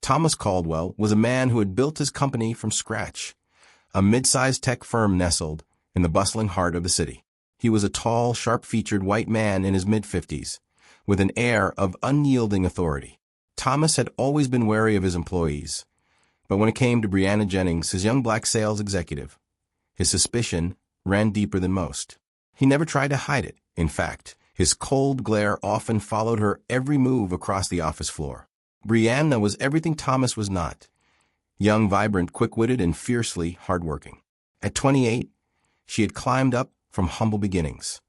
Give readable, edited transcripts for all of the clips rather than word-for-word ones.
Thomas Caldwell was a man who had built his company from scratch, a mid-sized tech firm nestled in the bustling heart of the city. He was a tall, sharp-featured white man in his mid-50s, with an air of unyielding authority. Thomas had always been wary of his employees, but when it came to Brianna Jennings, his young black sales executive, his suspicion ran deeper than most. He never tried to hide it. In fact, his cold glare often followed her every move across the office floor. Brianna was everything Thomas was not: young, vibrant, quick-witted, and fiercely hardworking. At 28, she had climbed up from humble beginnings,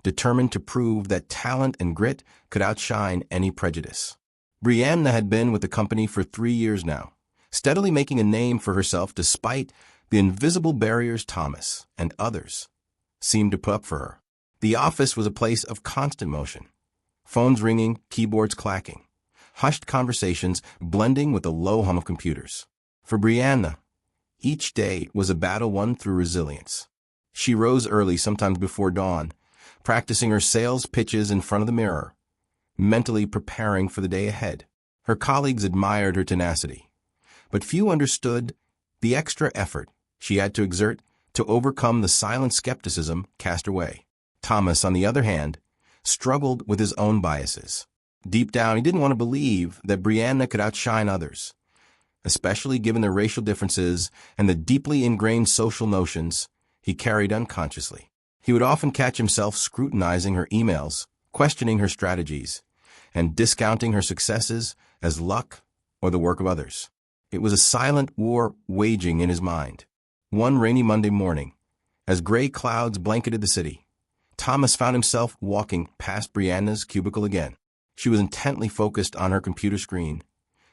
determined to prove that talent and grit could outshine any prejudice. Brianna had been with the company for 3 years now, steadily making a name for herself despite the invisible barriers Thomas and others seemed to put up for her. The office was a place of constant motion, phones ringing, keyboards clacking, hushed conversations blending with the low hum of computers. For Brianna, each day was a battle won through resilience. She rose early, sometimes before dawn, practicing her sales pitches in front of the mirror, mentally preparing for the day ahead. Her colleagues admired her tenacity, but few understood the extra effort she had to exert to overcome the silent skepticism cast her way. Thomas, on the other hand, struggled with his own biases. Deep down, he didn't want to believe that Brianna could outshine others, especially given their racial differences and the deeply ingrained social notions he carried unconsciously. He would often catch himself scrutinizing her emails, questioning her strategies, and discounting her successes as luck or the work of others. It was a silent war waging in his mind. One rainy Monday morning, as gray clouds blanketed the city, Thomas found himself walking past Brianna's cubicle again. She was intently focused on her computer screen,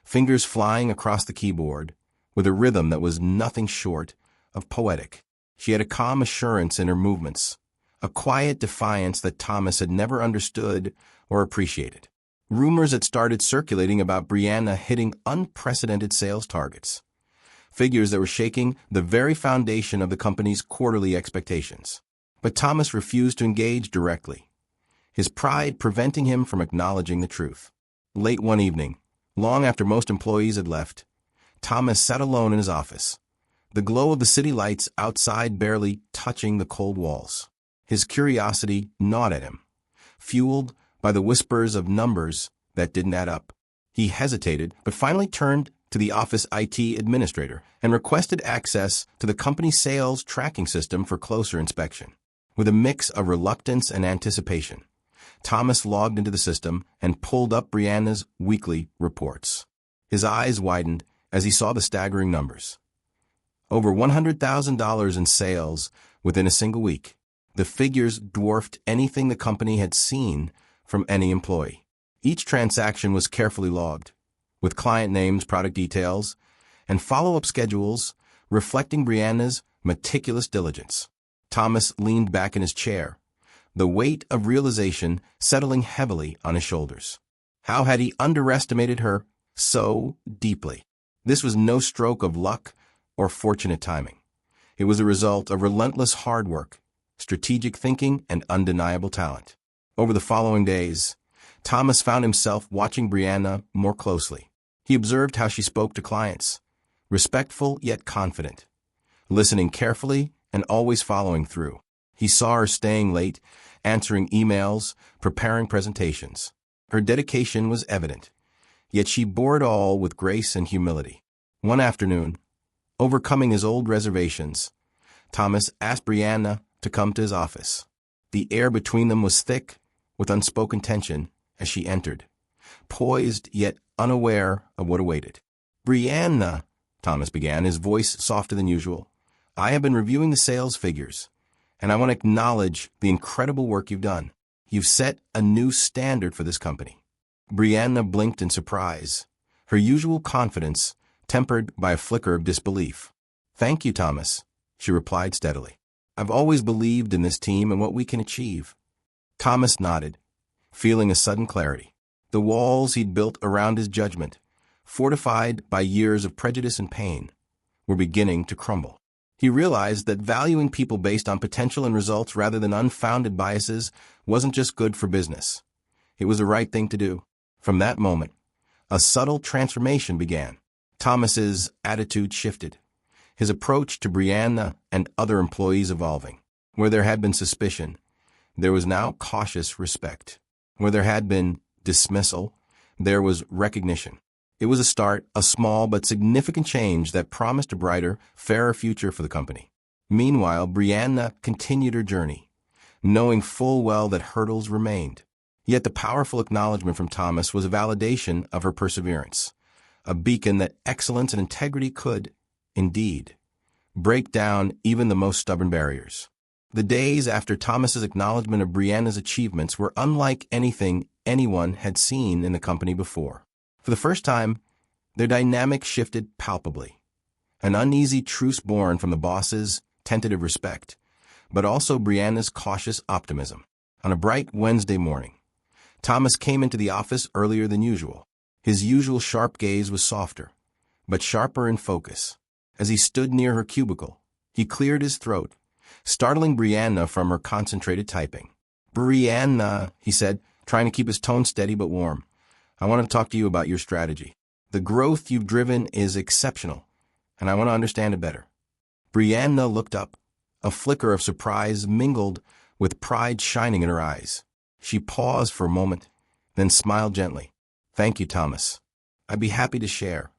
fingers flying across the keyboard, with a rhythm that was nothing short of poetic. She had a calm assurance in her movements, a quiet defiance that Thomas had never understood or appreciated. Rumors had started circulating about Brianna hitting unprecedented sales targets, figures that were shaking the very foundation of the company's quarterly expectations. But Thomas refused to engage directly, his pride preventing him from acknowledging the truth. Late one evening, long after most employees had left, Thomas sat alone in his office, the glow of the city lights outside barely touching the cold walls. His curiosity gnawed at him, fueled by the whispers of numbers that didn't add up. He hesitated, but finally turned to the office IT administrator and requested access to the company's sales tracking system for closer inspection. With a mix of reluctance and anticipation, Thomas logged into the system and pulled up Brianna's weekly reports. His eyes widened as he saw the staggering numbers. Over $100,000 in sales within a single week. The figures dwarfed anything the company had seen from any employee. Each transaction was carefully logged, with client names, product details, and follow-up schedules reflecting Brianna's meticulous diligence. Thomas leaned back in his chair, the weight of realization settling heavily on his shoulders. How had he underestimated her so deeply? This was no stroke of luck or fortunate timing. It was a result of relentless hard work, strategic thinking, and undeniable talent. Over the following days, Thomas found himself watching Brianna more closely. He observed how she spoke to clients, respectful yet confident, listening carefully and always following through. He saw her staying late, answering emails, preparing presentations. Her dedication was evident, yet she bore it all with grace and humility. One afternoon, overcoming his old reservations, Thomas asked Brianna to come to his office. The air between them was thick with unspoken tension as she entered, poised yet unaware of what awaited. "Brianna," Thomas began, his voice softer than usual, "I have been reviewing the sales figures, and I want to acknowledge the incredible work you've done. You've set a new standard for this company." Brianna blinked in surprise, her usual confidence tempered by a flicker of disbelief. "Thank you, Thomas," she replied steadily. "I've always believed in this team and what we can achieve." Thomas nodded, feeling a sudden clarity. The walls he'd built around his judgment, fortified by years of prejudice and pain, were beginning to crumble. He realized that valuing people based on potential and results rather than unfounded biases wasn't just good for business. It was the right thing to do. From that moment, a subtle transformation began. Thomas's attitude shifted, his approach to Brianna and other employees evolving. Where there had been suspicion, there was now cautious respect. Where there had been dismissal, there was recognition. It was a start, a small but significant change that promised a brighter, fairer future for the company. Meanwhile, Brianna continued her journey, knowing full well that hurdles remained. Yet the powerful acknowledgement from Thomas was a validation of her perseverance, a beacon that excellence and integrity could, indeed, break down even the most stubborn barriers. The days after Thomas's acknowledgement of Brianna's achievements were unlike anything anyone had seen in the company before. For the first time, their dynamic shifted palpably. An uneasy truce born from the boss's tentative respect, but also Brianna's cautious optimism. On a bright Wednesday morning, Thomas came into the office earlier than usual. His usual sharp gaze was softer, but sharper in focus. As he stood near her cubicle, he cleared his throat, startling Brianna from her concentrated typing. "Brianna," he said, trying to keep his tone steady but warm, "I want to talk to you about your strategy. The growth you've driven is exceptional, and I want to understand it better." Brianna looked up, a flicker of surprise mingled with pride shining in her eyes. She paused for a moment, then smiled gently. "Thank you, Thomas. I'd be happy to share."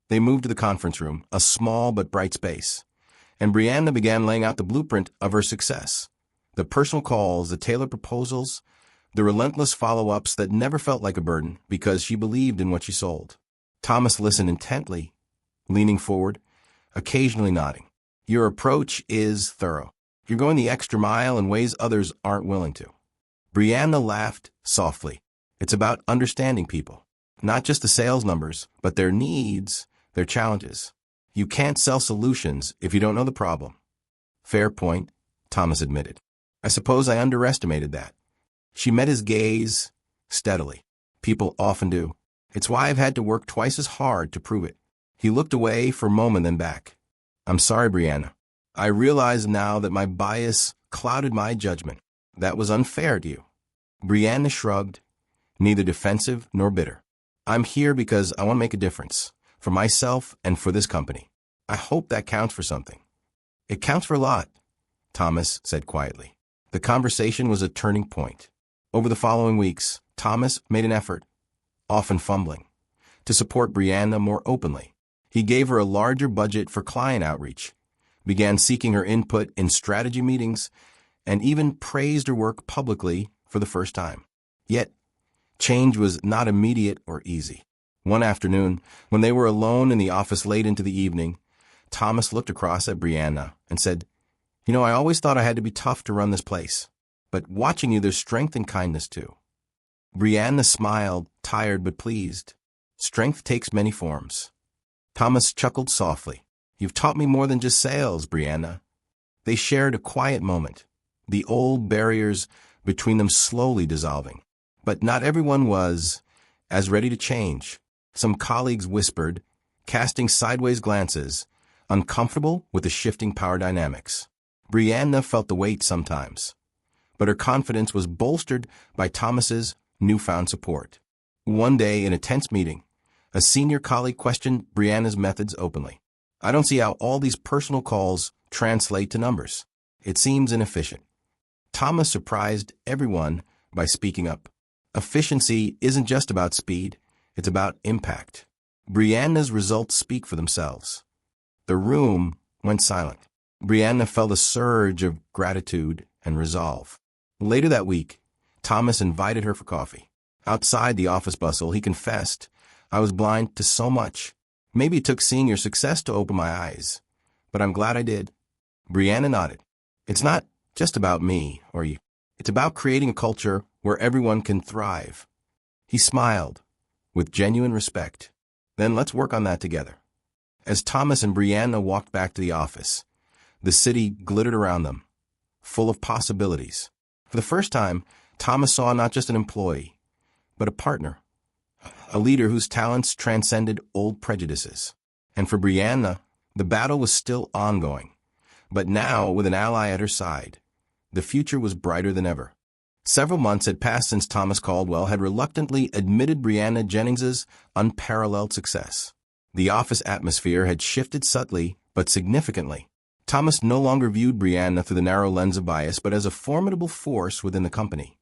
They moved to the conference room, a small but bright space, and Brianna began laying out the blueprint of her success. The personal calls, the tailored proposals, the relentless follow-ups that never felt like a burden because she believed in what she sold. Thomas listened intently, leaning forward, occasionally nodding. "Your approach is thorough. You're going the extra mile in ways others aren't willing to." Brianna laughed softly. "It's about understanding people, not just the sales numbers, but their needs, their challenges. You can't sell solutions if you don't know the problem." "Fair point," Thomas admitted. "I suppose I underestimated that." She met his gaze steadily. "People often do. It's why I've had to work twice as hard to prove it." He looked away for a moment, then back. "I'm sorry, Brianna. I realize now that my bias clouded my judgment. That was unfair to you." Brianna shrugged, neither defensive nor bitter. "I'm here because I want to make a difference, for myself and for this company. I hope that counts for something." "It counts for a lot," Thomas said quietly. The conversation was a turning point. Over the following weeks, Thomas made an effort, often fumbling, to support Brianna more openly. He gave her a larger budget for client outreach, began seeking her input in strategy meetings, and even praised her work publicly for the first time. Yet, change was not immediate or easy. One afternoon, when they were alone in the office late into the evening, Thomas looked across at Brianna and said, "You know, I always thought I had to be tough to run this place, but watching you, there's strength and kindness too." Brianna smiled, tired but pleased. "Strength takes many forms." Thomas chuckled softly. "You've taught me more than just sales, Brianna." They shared a quiet moment, the old barriers between them slowly dissolving. But not everyone was as ready to change. Some colleagues whispered, casting sideways glances, uncomfortable with the shifting power dynamics. Brianna felt the weight sometimes, but her confidence was bolstered by Thomas's newfound support. One day in a tense meeting, a senior colleague questioned Brianna's methods openly. "I don't see how all these personal calls translate to numbers. It seems inefficient." Thomas surprised everyone by speaking up. "Efficiency isn't just about speed, it's about impact." Brianna's results speak for themselves. The room went silent. Brianna felt a surge of gratitude and resolve. Later that week, Thomas invited her for coffee. Outside the office bustle, he confessed, "I was blind to so much. Maybe it took seeing your success to open my eyes, but I'm glad I did." Brianna nodded. "It's not just about me or you. It's about creating a culture where everyone can thrive." He smiled, with genuine respect. "Then let's work on that together." As Thomas and Brianna walked back to the office, the city glittered around them, full of possibilities. For the first time, Thomas saw not just an employee, but a partner, a leader whose talents transcended old prejudices. And for Brianna, the battle was still ongoing, but now with an ally at her side, the future was brighter than ever. Several months had passed since Thomas Caldwell had reluctantly admitted Brianna Jennings's unparalleled success. The office atmosphere had shifted subtly but significantly. Thomas no longer viewed Brianna through the narrow lens of bias, but as a formidable force within the company.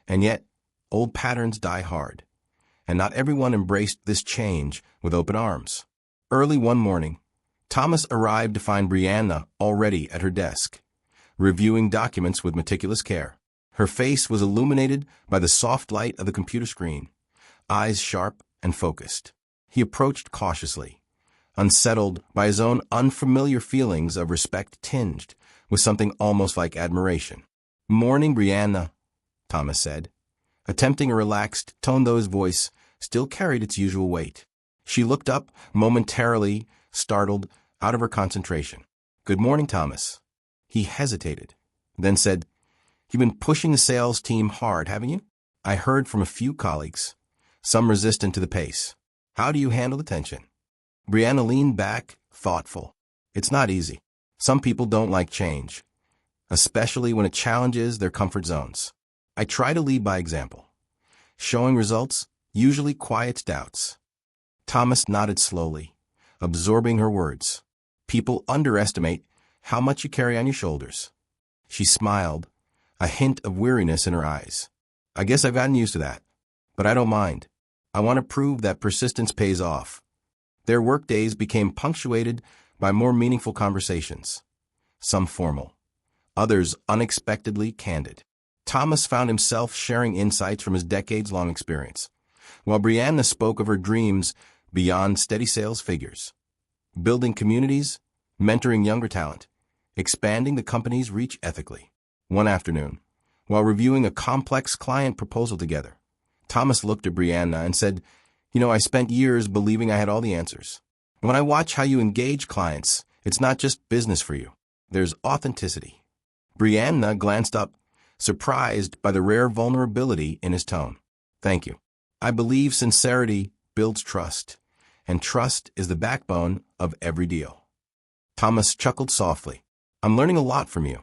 And yet, old patterns die hard, and not everyone embraced this change with open arms. Early one morning, Thomas arrived to find Brianna already at her desk, reviewing documents with meticulous care. Her face was illuminated by the soft light of the computer screen, eyes sharp and focused. He approached cautiously, unsettled by his own unfamiliar feelings of respect tinged with something almost like admiration. "Morning, Brianna," Thomas said, attempting a relaxed tone though his voice still carried its usual weight. She looked up, momentarily startled out of her concentration. "Good morning, Thomas." He hesitated, then said, "You've been pushing the sales team hard, haven't you?" "I heard from a few colleagues, some resistant to the pace. How do you handle the tension?" Brianna leaned back, thoughtful. "It's not easy. Some people don't like change, especially when it challenges their comfort zones. I try to lead by example. Showing results usually quiets doubts." Thomas nodded slowly, absorbing her words. "People underestimate how much you carry on your shoulders." She smiled, a hint of weariness in her eyes. "I guess I've gotten used to that, but I don't mind. I want to prove that persistence pays off." Their workdays became punctuated by more meaningful conversations, some formal, others unexpectedly candid. Thomas found himself sharing insights from his decades-long experience, while Brianna spoke of her dreams beyond steady sales figures, building communities, mentoring younger talent, expanding the company's reach ethically. One afternoon, while reviewing a complex client proposal together, Thomas looked at Brianna and said, I spent years believing I had all the answers. When I watch how you engage clients, it's not just business for you. There's authenticity." Brianna glanced up, surprised by the rare vulnerability in his tone. "Thank you. I believe sincerity builds trust, and trust is the backbone of every deal." Thomas chuckled softly. "I'm learning a lot from you."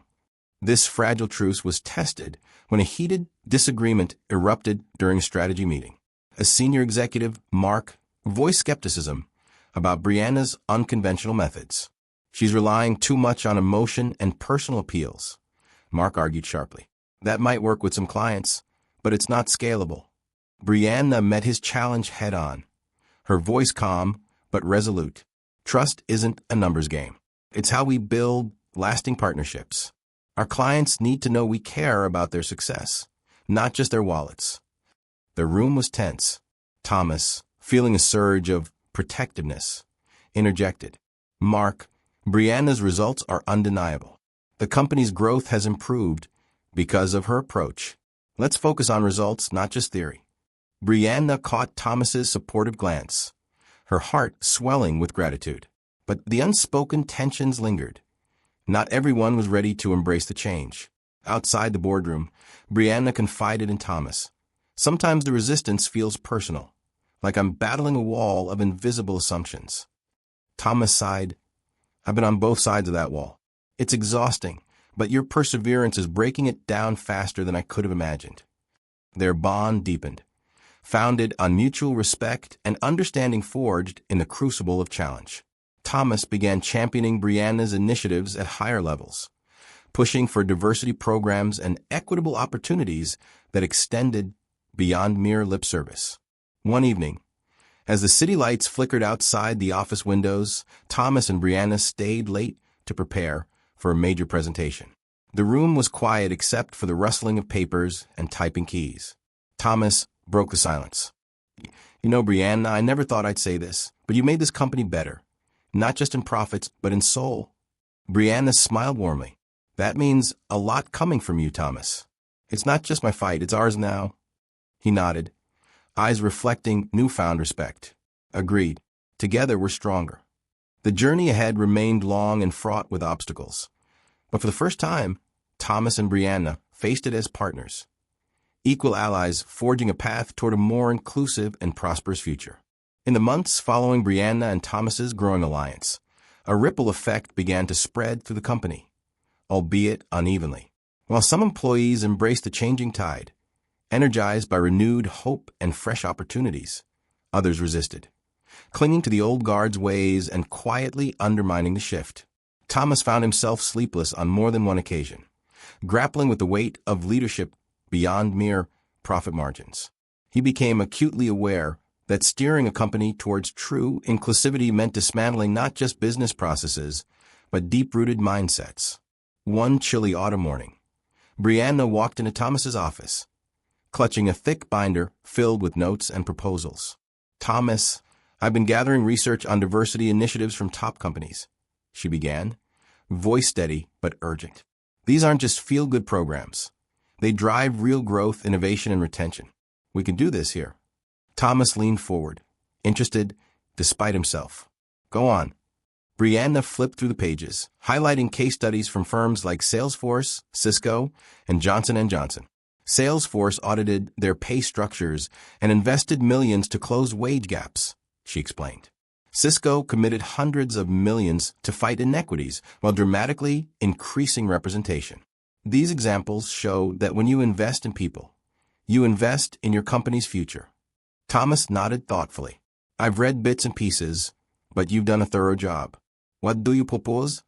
This fragile truce was tested when a heated disagreement erupted during a strategy meeting. A senior executive, Mark, voiced skepticism about Brianna's unconventional methods. "She's relying too much on emotion and personal appeals," Mark argued sharply. "That might work with some clients, but it's not scalable." Brianna met his challenge head-on, her voice calm but resolute. "Trust isn't a numbers game. It's how we build lasting partnerships. Our clients need to know we care about their success, not just their wallets." The room was tense. Thomas, feeling a surge of protectiveness, interjected, "Mark, Brianna's results are undeniable. The company's growth has improved because of her approach. Let's focus on results, not just theory." Brianna caught Thomas's supportive glance, her heart swelling with gratitude. But the unspoken tensions lingered. Not everyone was ready to embrace the change. Outside the boardroom, Brianna confided in Thomas. "Sometimes the resistance feels personal, like I'm battling a wall of invisible assumptions." Thomas sighed. "I've been on both sides of that wall. It's exhausting, but your perseverance is breaking it down faster than I could have imagined." Their bond deepened, founded on mutual respect and understanding forged in the crucible of challenge. Thomas began championing Brianna's initiatives at higher levels, pushing for diversity programs and equitable opportunities that extended beyond mere lip service. One evening, as the city lights flickered outside the office windows, Thomas and Brianna stayed late to prepare for a major presentation. The room was quiet except for the rustling of papers and typing keys. Thomas broke the silence. Brianna, I never thought I'd say this, but you made this company better, not just in profits, but in soul." Brianna smiled warmly. "That means a lot coming from you, Thomas. It's not just my fight, it's ours now." He nodded, eyes reflecting newfound respect. "Agreed. Together we're stronger." The journey ahead remained long and fraught with obstacles. But for the first time, Thomas and Brianna faced it as partners, equal allies forging a path toward a more inclusive and prosperous future. In the months following Brianna and Thomas's growing alliance, a ripple effect began to spread through the company, albeit unevenly. While some employees embraced the changing tide, energized by renewed hope and fresh opportunities, others resisted, clinging to the old guard's ways and quietly undermining the shift. Thomas found himself sleepless on more than one occasion, grappling with the weight of leadership beyond mere profit margins. He became acutely aware that steering a company towards true inclusivity meant dismantling not just business processes, but deep-rooted mindsets. One chilly autumn morning, Brianna walked into Thomas's office, clutching a thick binder filled with notes and proposals. "Thomas, I've been gathering research on diversity initiatives from top companies," she began, voice steady but urgent. "These aren't just feel-good programs. They drive real growth, innovation, and retention. We can do this here." Thomas leaned forward, interested despite himself. "Go on." Brianna flipped through the pages, highlighting case studies from firms like Salesforce, Cisco, and Johnson & Johnson. Salesforce audited their pay structures and invested millions to close wage gaps, she explained. Cisco committed hundreds of millions to fight inequities while dramatically increasing representation. These examples show that when you invest in people, you invest in your company's future. Thomas nodded thoughtfully. "I've read bits and pieces, but you've done a thorough job. What do you propose?"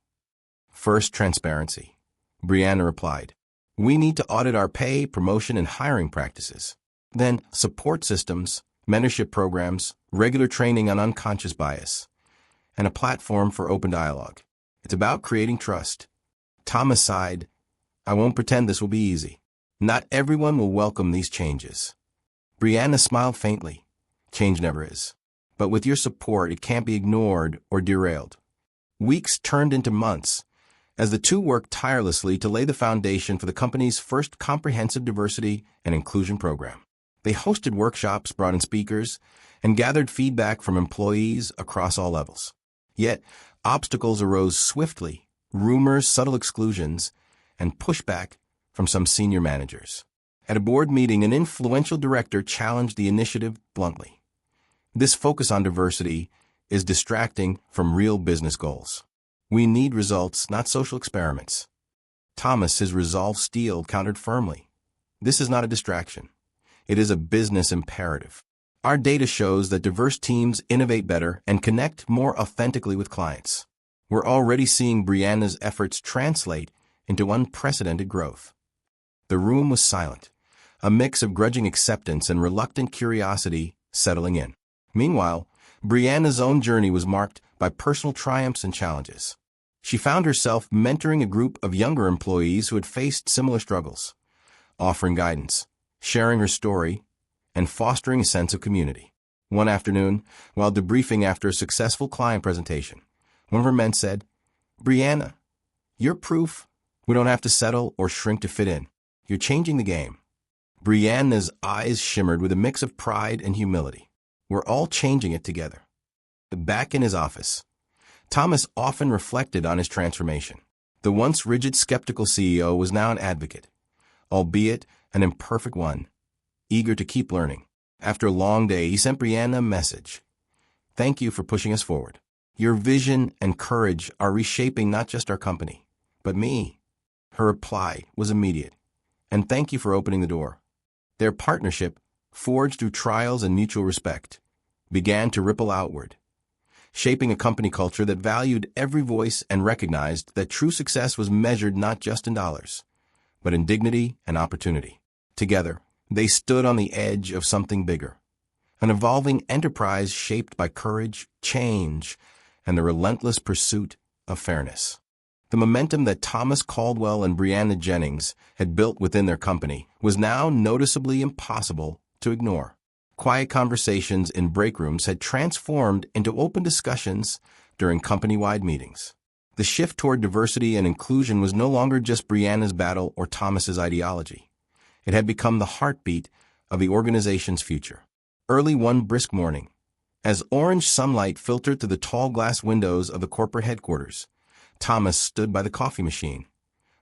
"First, transparency," Brianna replied. "We need to audit our pay, promotion, and hiring practices. Then, support systems, mentorship programs, regular training on unconscious bias, and a platform for open dialogue. It's about creating trust." Thomas sighed. "I won't pretend this will be easy. Not everyone will welcome these changes." Brianna smiled faintly. "Change never is. But with your support, it can't be ignored or derailed." Weeks turned into months as the two worked tirelessly to lay the foundation for the company's first comprehensive diversity and inclusion program. They hosted workshops, brought in speakers, and gathered feedback from employees across all levels. Yet, obstacles arose swiftly, rumors, subtle exclusions, and pushback from some senior managers. At a board meeting, an influential director challenged the initiative bluntly. "This focus on diversity is distracting from real business goals. We need results, not social experiments." Thomas, his resolve steeled, countered firmly. "This is not a distraction. It is a business imperative. Our data shows that diverse teams innovate better and connect more authentically with clients. We're already seeing Brianna's efforts translate into unprecedented growth." The room was silent, a mix of grudging acceptance and reluctant curiosity settling in. Meanwhile, Brianna's own journey was marked by personal triumphs and challenges. She found herself mentoring a group of younger employees who had faced similar struggles, offering guidance, sharing her story, and fostering a sense of community. One afternoon, while debriefing after a successful client presentation, one of her men said, "Brianna, you're proof we don't have to settle or shrink to fit in. You're changing the game." Brianna's eyes shimmered with a mix of pride and humility. "We're all changing it together." Back in his office, Thomas often reflected on his transformation. The once rigid, skeptical CEO was now an advocate, albeit an imperfect one, eager to keep learning. After a long day, he sent Brianna a message. "Thank you for pushing us forward. Your vision and courage are reshaping not just our company, but me." Her reply was immediate. "And thank you for opening the door." Their partnership, forged through trials and mutual respect, began to ripple outward, shaping a company culture that valued every voice and recognized that true success was measured not just in dollars, but in dignity and opportunity. Together, they stood on the edge of something bigger, an evolving enterprise shaped by courage, change, and the relentless pursuit of fairness. The momentum that Thomas Caldwell and Brianna Jennings had built within their company was now noticeably impossible to ignore. Quiet conversations in break rooms had transformed into open discussions during company-wide meetings. The shift toward diversity and inclusion was no longer just Brianna's battle or Thomas's ideology. It had become the heartbeat of the organization's future. Early one brisk morning, as orange sunlight filtered through the tall glass windows of the corporate headquarters, Thomas stood by the coffee machine,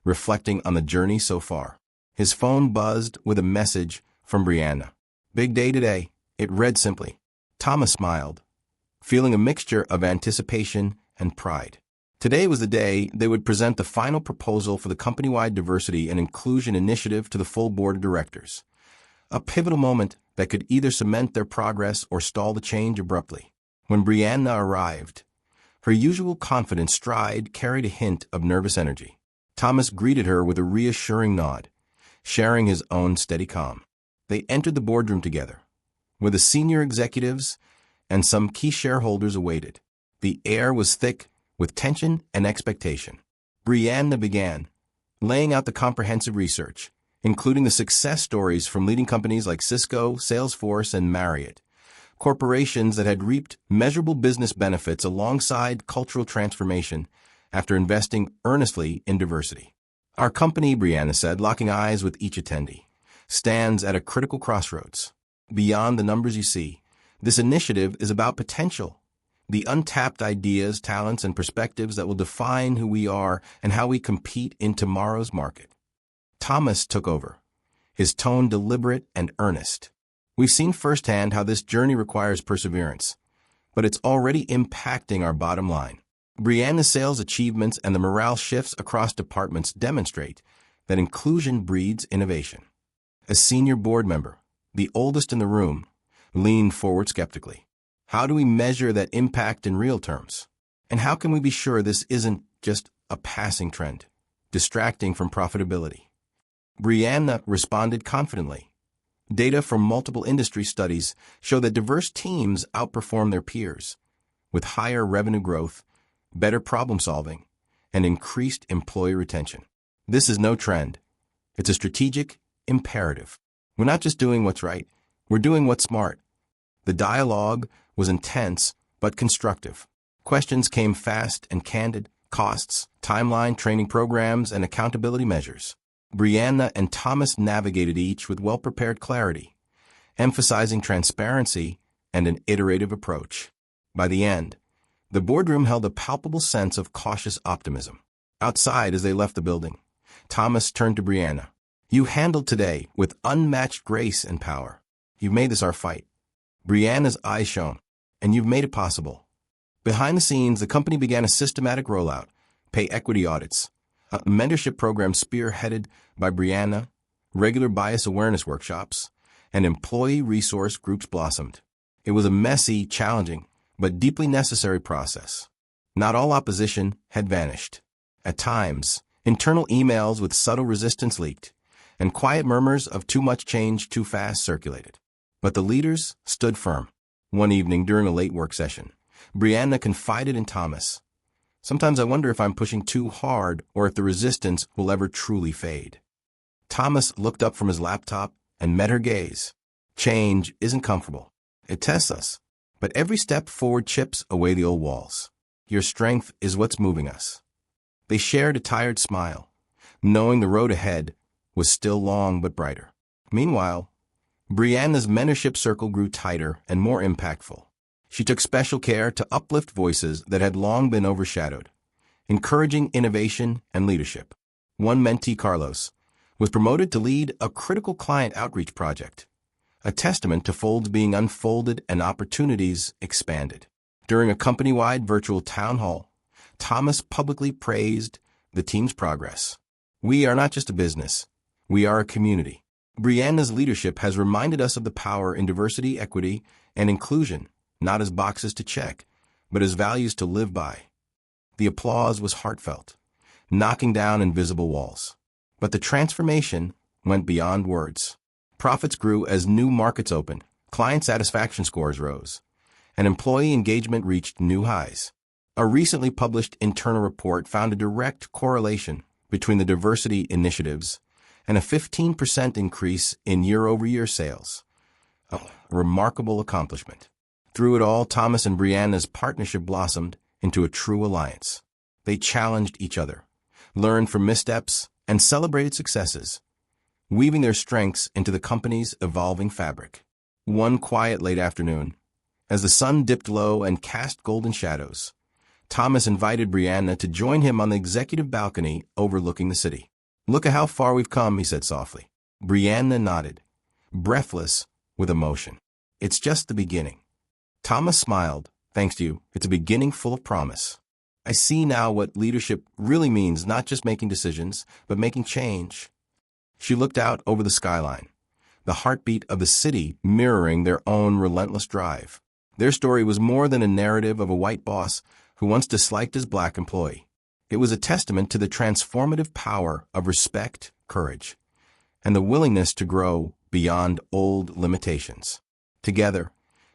reflecting on the journey so far. His phone buzzed with a message from Brianna. "Big day today," it read simply. Thomas smiled, feeling a mixture of anticipation and pride. Today was the day they would present the final proposal for the company-wide diversity and inclusion initiative to the full board of directors, a pivotal moment that could either cement their progress or stall the change abruptly. When Brianna arrived, her usual confident stride carried a hint of nervous energy. Thomas greeted her with a reassuring nod, sharing his own steady calm. They entered the boardroom together, where the senior executives and some key shareholders awaited. The air was thick with tension and expectation. Brianna began, laying out the comprehensive research, including the success stories from leading companies like Cisco, Salesforce, and Marriott, corporations that had reaped measurable business benefits alongside cultural transformation after investing earnestly in diversity. Our company, Brianna said, locking eyes with each attendee, stands at a critical crossroads. Beyond the numbers you see, this initiative is about potential, the untapped ideas, talents, and perspectives that will define who we are and how we compete in tomorrow's market. Thomas took over, his tone deliberate and earnest. We've seen firsthand how this journey requires perseverance, but it's already impacting our bottom line. Brianna's sales achievements and the morale shifts across departments demonstrate that inclusion breeds innovation. A senior board member, the oldest in the room, leaned forward skeptically. How do we measure that impact in real terms? And how can we be sure this isn't just a passing trend, distracting from profitability? Brianna responded confidently. Data from multiple industry studies show that diverse teams outperform their peers, with higher revenue growth, better problem solving, and increased employee retention. This is no trend. It's a strategic imperative. We're not just doing what's right, we're doing what's smart. The dialogue was intense but constructive. Questions came fast and candid: costs, timeline, training programs, and accountability measures. Brianna and Thomas navigated each with well-prepared clarity, emphasizing transparency and an iterative approach. By the end, the boardroom held a palpable sense of cautious optimism. Outside, as they left the building, Thomas turned to Brianna. You handled today with unmatched grace and power. You've made this our fight. Brianna's eyes shone. And you've made it possible. Behind the scenes, the company began a systematic rollout, pay equity audits, a mentorship program spearheaded by Brianna, regular bias awareness workshops, and employee resource groups blossomed. It was a messy, challenging, but deeply necessary process. Not all opposition had vanished. At times, internal emails with subtle resistance leaked, and quiet murmurs of too much change too fast circulated. But the leaders stood firm. One evening during a late work session, Brianna confided in Thomas. Sometimes I wonder if I'm pushing too hard or if the resistance will ever truly fade. Thomas looked up from his laptop and met her gaze. Change isn't comfortable. It tests us, but every step forward chips away the old walls. Your strength is what's moving us. They shared a tired smile, knowing the road ahead was still long but brighter. Meanwhile, Brianna's mentorship circle grew tighter and more impactful. She took special care to uplift voices that had long been overshadowed, encouraging innovation and leadership. One mentee, Carlos, was promoted to lead a critical client outreach project, a testament to folds being unfolded and opportunities expanded. During a company-wide virtual town hall, Thomas publicly praised the team's progress. We are not just a business, we are a community. Brianna's leadership has reminded us of the power in diversity, equity, and inclusion, not as boxes to check, but as values to live by. The applause was heartfelt, knocking down invisible walls. But the transformation went beyond words. Profits grew as new markets opened, client satisfaction scores rose, and employee engagement reached new highs. A recently published internal report found a direct correlation between the diversity initiatives and a 15% increase in year-over-year sales. A remarkable accomplishment. Through it all, Thomas and Brianna's partnership blossomed into a true alliance. They challenged each other, learned from missteps, and celebrated successes, weaving their strengths into the company's evolving fabric. One quiet late afternoon, as the sun dipped low and cast golden shadows, Thomas invited Brianna to join him on the executive balcony overlooking the city. Look at how far we've come, he said softly. Brianna nodded, breathless with emotion. It's just the beginning. Thomas smiled. Thanks to you, it's a beginning full of promise. I see now what leadership really means, not just making decisions, but making change. She looked out over the skyline, the heartbeat of the city mirroring their own relentless drive. Their story was more than a narrative of a white boss who once disliked his black employee. It was a testament to the transformative power of respect, courage, and the willingness to grow beyond old limitations. Together,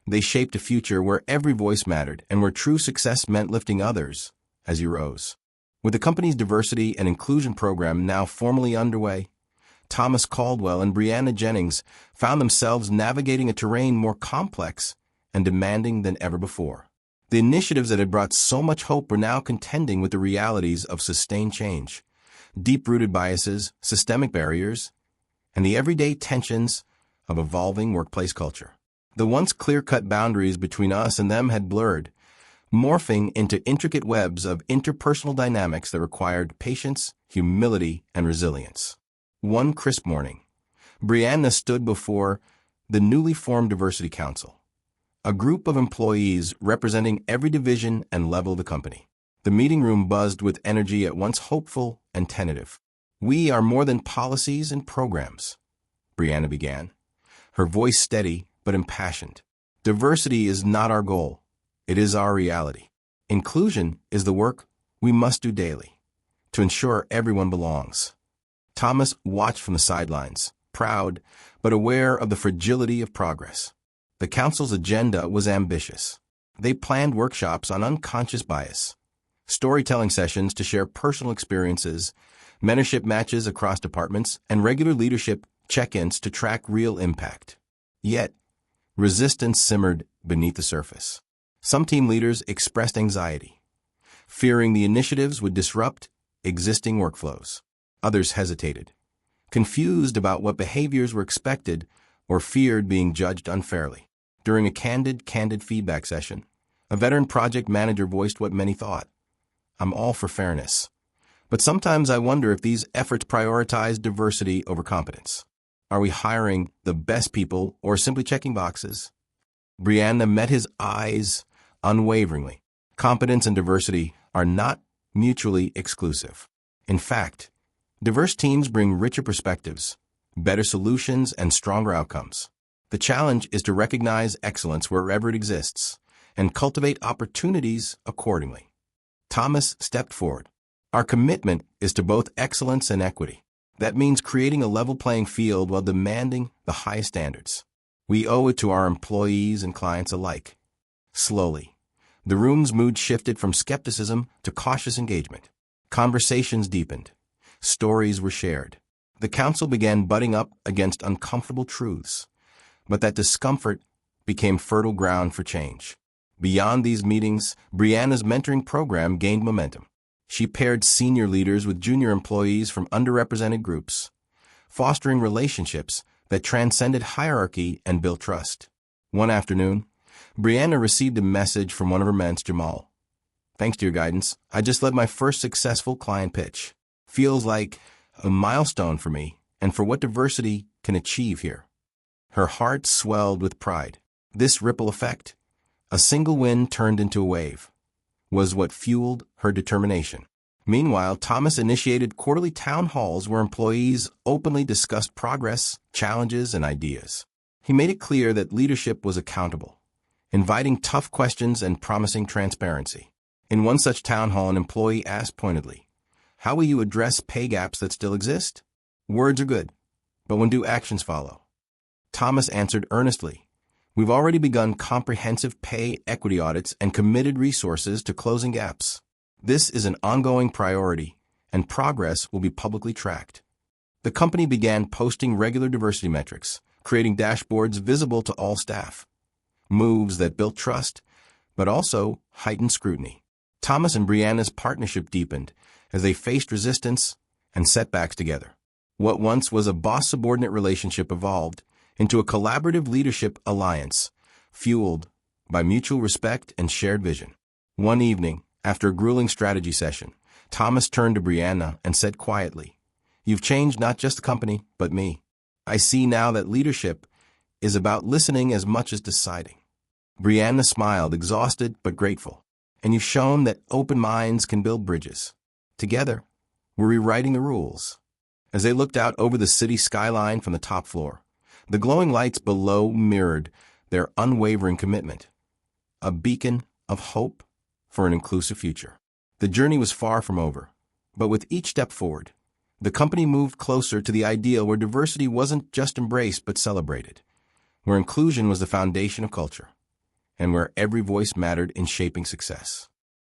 they shaped a future where every voice mattered and where true success meant lifting others as you rose. With the company's diversity and inclusion program now formally underway, Thomas Caldwell and Brianna Jennings found themselves navigating a terrain more complex and demanding than ever before. The initiatives that had brought so much hope were now contending with the realities of sustained change, deep-rooted biases, systemic barriers, and the everyday tensions of evolving workplace culture. The once clear-cut boundaries between us and them had blurred, morphing into intricate webs of interpersonal dynamics that required patience, humility, and resilience. One crisp morning, Brianna stood before the newly formed Diversity Council, a group of employees representing every division and level of the company. The meeting room buzzed with energy at once hopeful and tentative. "We are more than policies and programs," Brianna began, her voice steady but impassioned. "Diversity is not our goal. It is our reality. Inclusion is the work we must do daily to ensure everyone belongs." Thomas watched from the sidelines, proud but aware of the fragility of progress. The council's agenda was ambitious. They planned workshops on unconscious bias, storytelling sessions to share personal experiences, mentorship matches across departments, and regular leadership check-ins to track real impact. Yet, resistance simmered beneath the surface. Some team leaders expressed anxiety, fearing the initiatives would disrupt existing workflows. Others hesitated, confused about what behaviors were expected or feared being judged unfairly. During a candid feedback session, a veteran project manager voiced what many thought: "I'm all for fairness, but sometimes I wonder if these efforts prioritize diversity over competence. Are we hiring the best people or simply checking boxes?" Brianna met his eyes unwaveringly. Competence and diversity are not mutually exclusive. In fact, diverse teams bring richer perspectives, better solutions, and stronger outcomes. The challenge is to recognize excellence wherever it exists and cultivate opportunities accordingly. Thomas stepped forward. "Our commitment is to both excellence and equity. That means creating a level playing field while demanding the highest standards. We owe it to our employees and clients alike." Slowly, the room's mood shifted from skepticism to cautious engagement. Conversations deepened. Stories were shared. The council began butting up against uncomfortable truths, but that discomfort became fertile ground for change. Beyond these meetings, Brianna's mentoring program gained momentum. She paired senior leaders with junior employees from underrepresented groups, fostering relationships that transcended hierarchy and built trust. One afternoon, Brianna received a message from one of her mentors, Jamal. "Thanks to your guidance, I just led my first successful client pitch. Feels like a milestone for me and for what diversity can achieve here." Her heart swelled with pride. This ripple effect, a single win turned into a wave, was what fueled her determination. Meanwhile, Thomas initiated quarterly town halls where employees openly discussed progress, challenges, and ideas. He made it clear that leadership was accountable, inviting tough questions and promising transparency. In one such town hall, an employee asked pointedly, "How will you address pay gaps that still exist? Words are good, but when do actions follow?" Thomas answered earnestly, "We've already begun comprehensive pay equity audits and committed resources to closing gaps. This is an ongoing priority, and progress will be publicly tracked." The company began posting regular diversity metrics, creating dashboards visible to all staff, moves that built trust, but also heightened scrutiny. Thomas and Brianna's partnership deepened as they faced resistance and setbacks together. What once was a boss-subordinate relationship evolved into a collaborative leadership alliance, fueled by mutual respect and shared vision. One evening, after a grueling strategy session, Thomas turned to Brianna and said quietly, "You've changed not just the company, but me. I see now that leadership is about listening as much as deciding." Brianna smiled, exhausted but grateful. "And you've shown that open minds can build bridges. Together, we're rewriting the rules." As they looked out over the city skyline from the top floor, the glowing lights below mirrored their unwavering commitment. a beacon of hope for an inclusive future. The journey was far from over, but with each step forward, the company moved closer to the ideal where diversity wasn't just embraced but celebrated, where inclusion was the foundation of culture, and where every voice mattered in shaping success.